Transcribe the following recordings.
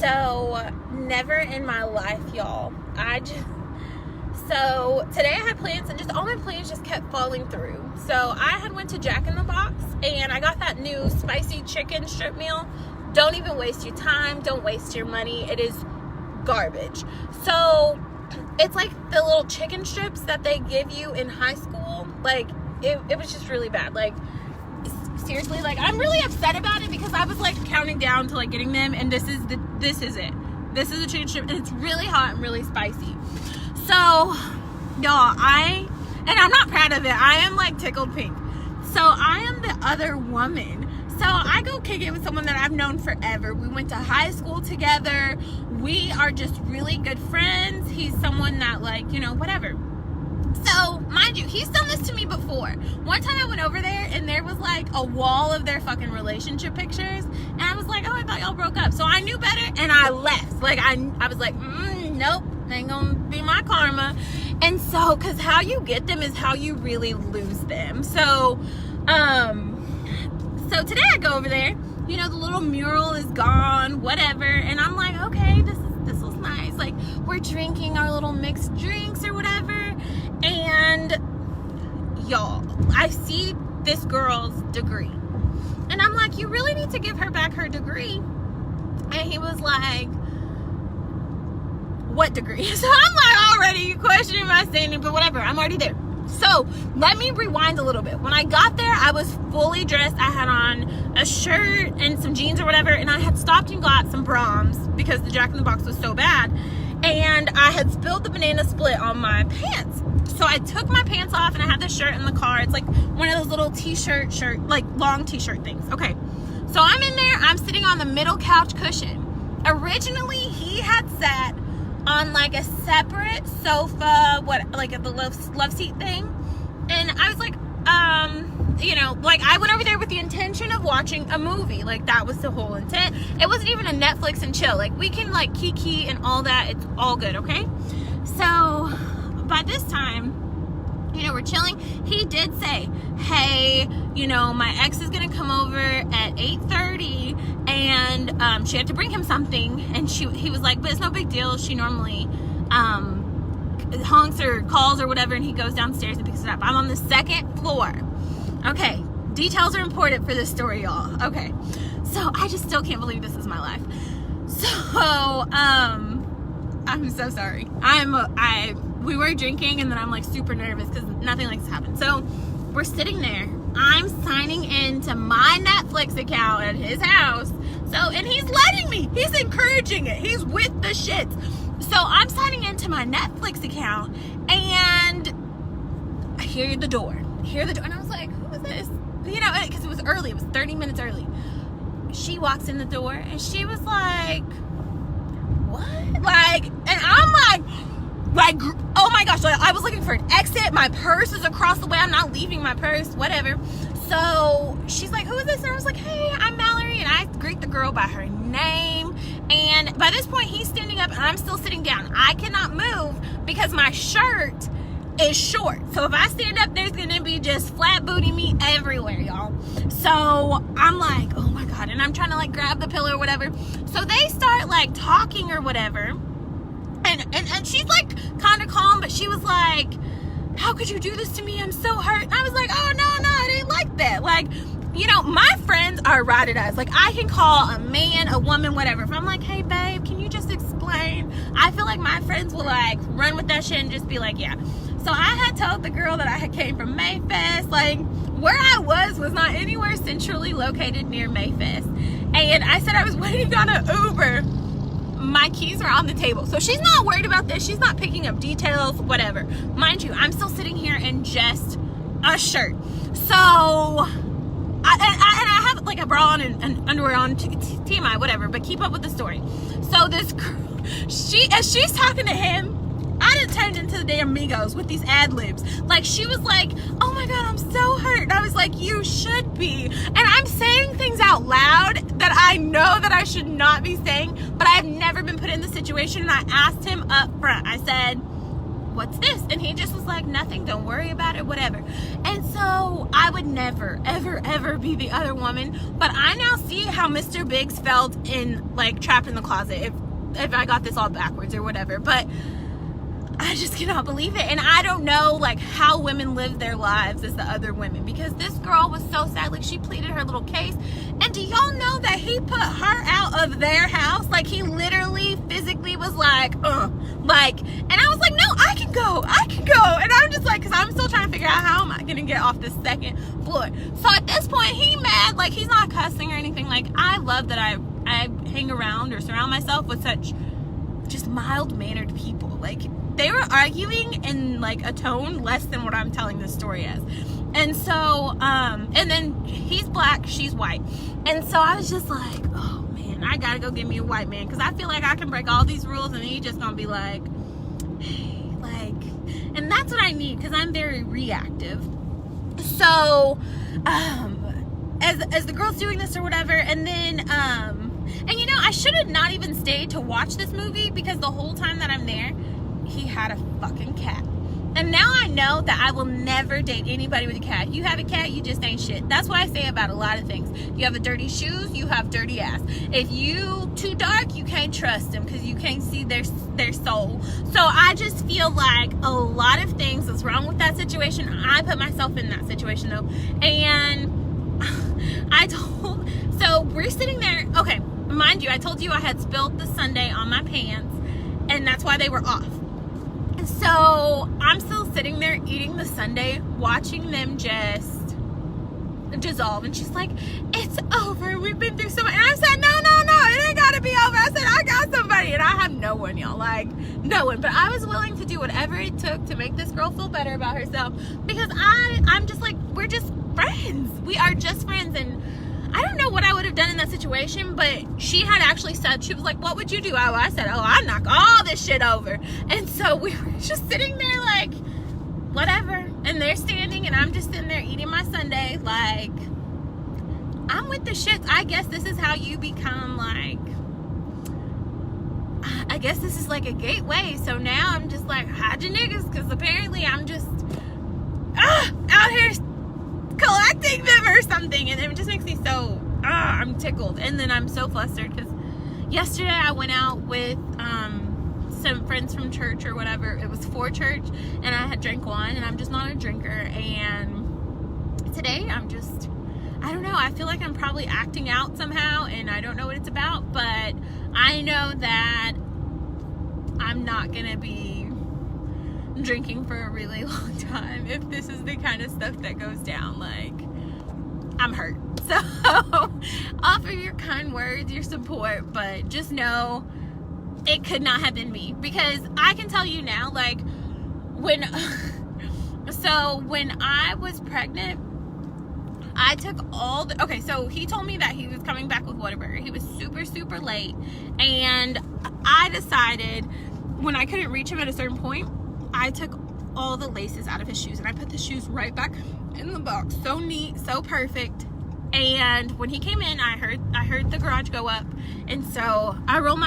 So, never in my life, y'all. So, today I had plans, and just all my plans just kept falling through. So, I had went to Jack in the Box, and I got that new spicy chicken strip meal. Don't even waste your time. Don't waste your money. It is garbage. So, it's like the little chicken strips that they give you in high school. Like, it was just really bad. Like, seriously, like, I'm really upset about it because I was like counting down to like getting them, and this is it. This is a chicken strip, and it's really hot and really spicy. So, y'all, I'm not proud of it. I am like tickled pink. So I am the other woman. So I go kick it with someone that I've known forever. We went to high school together. We are just really good friends. He's someone that, like, you know, whatever. So, mind you, he's done this to me before. One time I went over there, and there was like a wall of their fucking relationship pictures, and I was like, oh, I thought y'all broke up. So I knew better, and I left. Like, I was like, nope, ain't gonna be my karma. And so, because how you get them is how you really lose them. So today I go over there, you know, the little mural is gone, whatever, and I'm like, okay, this was nice. Like, we're drinking our little mixed drinks or whatever. And y'all, I see this girl's degree, and I'm like, you really need to give her back her degree. And he was like, what degree? So I'm like, already questioning my standing, but whatever, I'm already there. So let me rewind a little bit. When I got there, I was fully dressed. I had on a shirt and some jeans or whatever, and I had stopped and got some Brahms because the Jack in the Box was so bad, and I had spilled the banana split on my pants. So I took my pants off, and I had this shirt in the car. It's like one of those little t-shirt, like long t-shirt things. Okay, so I'm in there. I'm sitting on the middle couch cushion. Originally, he had sat on like a separate sofa, like the love seat thing. And I was like, you know, like, I went over there with the intention of watching a movie. Like, that was the whole intent. It wasn't even a Netflix and chill. Like, we can like kiki and all that. It's all good, okay? So by this time, you know, we're chilling. He did say, hey, you know, my ex is gonna come over at 8:30, and she had to bring him something, and he was like, but it's no big deal. She normally honks or calls or whatever, and he goes downstairs and picks it up. I'm on the second floor. Okay, details are important for this story, y'all. Okay, so I just still can't believe this is my life. So I'm so sorry. We were drinking, and then I'm like super nervous because nothing like this happened. So we're sitting there. I'm signing into my Netflix account at his house. So, and he's letting me. He's encouraging it. He's with the shits. So I'm signing into my Netflix account, and I hear the door. And I was like, who is this? You know, because it was early. It was 30 minutes early. She walks in the door, and she was like, what? Like, and I'm like, oh my gosh, like, I was looking for an exit. My purse is across the way. I'm not leaving my purse, whatever. So she's like, who is this? And I was like, hey, I'm Mallory. And I greet the girl by her name. And by this point, he's standing up, and I'm still sitting down. I cannot move because my shirt is short. So if I stand up, there's going to be just flat booty meat everywhere, y'all. So I'm like, oh my God. And I'm trying to like grab the pillow or whatever. So they start like talking or whatever. And she's like kind of calm, but she was like, how could you do this to me? I'm so hurt. And I was like, oh, no, it ain't like that. Like, you know, my friends are ride or dies. Like, I can call a man, a woman, whatever. If I'm like, hey, babe, can you just explain? I feel like my friends will like run with that shit and just be like, yeah. So I had told the girl that I had came from Mayfest. Like, where I was not anywhere centrally located near Mayfest. And I said I was waiting on an Uber. My keys are on the table. So she's not worried about this. She's not picking up details, whatever. Mind you, I'm still sitting here in just a shirt. So, I have like a bra on and underwear on, TMI, whatever, but keep up with the story. So this girl, as she's talking to him, I done turned into the damn Migos with these ad libs. Like, she was like, oh my God, I'm so hurt. And I was like, you should be. And I'm saying things out loud that I know that I should not be saying, but I've never been put in this situation. And I asked him up front. I said, what's this? And he just was like, nothing, don't worry about it, whatever. And so I would never, ever, ever be the other woman. But I now see how Mr. Biggs felt in, like, Trapped in the Closet, if I got this all backwards or whatever. But I just cannot believe it. And I don't know, like, how women live their lives as the other women, because this girl was so sad. Like, she pleaded her little case. And do y'all know that he put her out of their house? Like, he literally physically was like, like, and I was like, no, I can go. And I'm just like, because I'm still trying to figure out how am I going to get off the second floor. So at this point, he mad. Like, he's not cussing or anything. Like, I love that I hang around or surround myself with such just mild-mannered people. Like, they were arguing in, like, a tone less than what I'm telling this story as. And so, and then he's black, she's white. And so I was just like, oh, man, I gotta go get me a white man, because I feel like I can break all these rules and he's just gonna be like, hey, like, and that's what I need, because I'm very reactive. So, as the girl's doing this or whatever, and then, and you know, I should have not even stayed to watch this movie, because the whole time that I'm there, he had a fucking cat. And now I know that I will never date anybody with a cat. You have a cat, you just ain't shit. That's what I say about a lot of things. You have a dirty shoes, you have dirty ass. If you too dark, you can't trust them, because you can't see their soul. So I just feel like a lot of things is wrong with that situation. I put myself in that situation though. And so we're sitting there. Okay, mind you, I told you I had spilled the sundae on my pants, and that's why they were off. So I'm still sitting there eating the sundae, watching them just dissolve. And she's like, it's over. We've been through so much. And I said, no, it ain't gotta be over. I said, I got somebody. And I have no one, y'all. Like, no one. But I was willing to do whatever it took to make this girl feel better about herself. Because I'm just like, we're just friends. We are just friends. And I don't know what I would have done in that situation, but she had actually said, she was like, what would you do? I said, I'd knock all this shit over. And so we were just sitting there like, whatever. And they're standing, and I'm just sitting there eating my sundae like, I'm with the shits. I guess this is how you become, like, I guess this is like a gateway. So now I'm just like, hide your niggas, because apparently I'm just out here collecting them or something, and it just makes me so I'm tickled. And then I'm so flustered because yesterday I went out with some friends from church or whatever. It was for church, and I had drank one, and I'm just not a drinker. And today I'm just, I don't know, I feel like I'm probably acting out somehow, and I don't know what it's about, but I know that I'm not gonna be drinking for a really long time if this is the kind of stuff that goes down. Like, I'm hurt. So offer your kind words, your support, but just know it could not have been me, because I can tell you now, like, when I was pregnant, I took all the, okay, so he told me that he was coming back with Whataburger. He was super, super late, and I decided when I couldn't reach him at a certain point, I took all the laces out of his shoes, and I put the shoes right back in the box. So neat, so perfect. And when he came in, I heard the garage go up, and so I rolled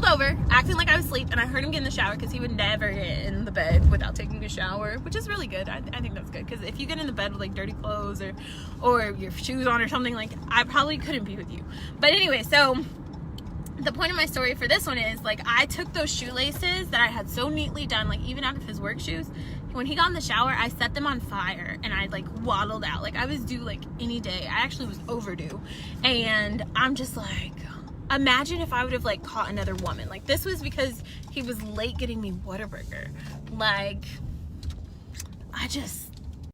over, acting like I was asleep, and I heard him get in the shower, because he would never get in the bed without taking a shower, which is really good. I think that's good, because if you get in the bed with like dirty clothes or your shoes on or something, like, I probably couldn't be with you. But anyway, so the point of my story for this one is, like, I took those shoelaces that I had so neatly done, like, even out of his work shoes. When he got in the shower, I set them on fire, and I, like, waddled out. Like, I was due, like, any day. I actually was overdue. And I'm just like, imagine if I would have, like, caught another woman. Like, this was because he was late getting me Whataburger. Like, I just,